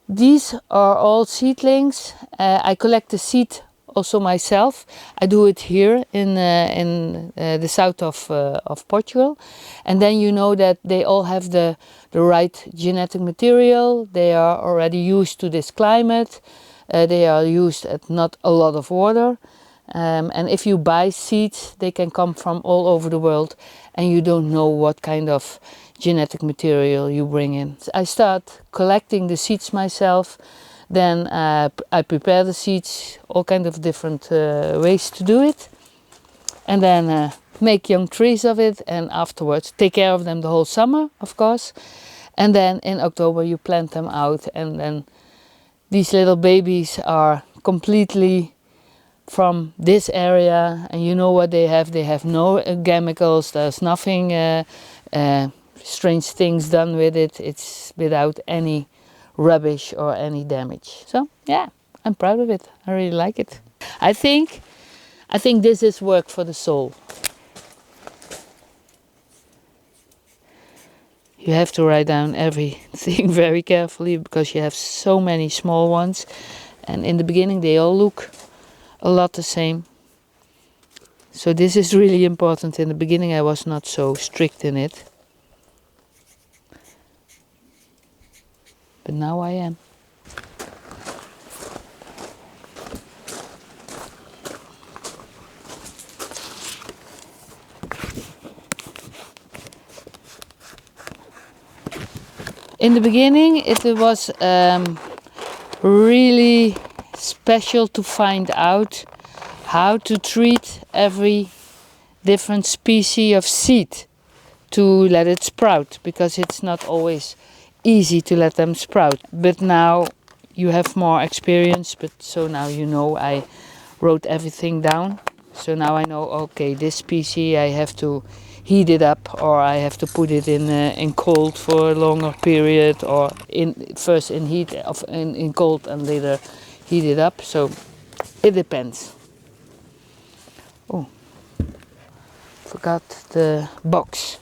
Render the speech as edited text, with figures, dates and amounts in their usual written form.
These are all seedlings. I collect the seed also myself. I do it here in the south of Portugal, and then you know that they all have the right genetic material. They are already used to this climate. They are used at not a lot of water, and if you buy seeds, they can come from all over the world, and you don't know what kind of genetic material you bring in. I start collecting the seeds myself. Then I prepare the seeds, all kinds of different ways to do it, and then make young trees of it, and afterwards take care of them the whole summer, of course. And then in October you plant them out, and then these little babies are completely from this area, and you know what they have. They have no chemicals, there's nothing strange things done with it. It's without any rubbish or any damage. So yeah, I'm proud of it. I really like it. I think this is work for the soul. You have to write down everything very carefully because you have so many small ones, and in the beginning they all look a lot the same. So this is really important. In the beginning I was not so strict in it, but now I am. In the beginning it was really special to find out how to treat every different species of seed to let it sprout, because it's not always easy to let them sprout. But now you have more experience, so now you know. I wrote everything down, so now I know, okay, this species I have to heat it up, or I have to put it in cold for a longer period, or first in heat, in cold, and later heat it up. So it depends. Oh, forgot the box.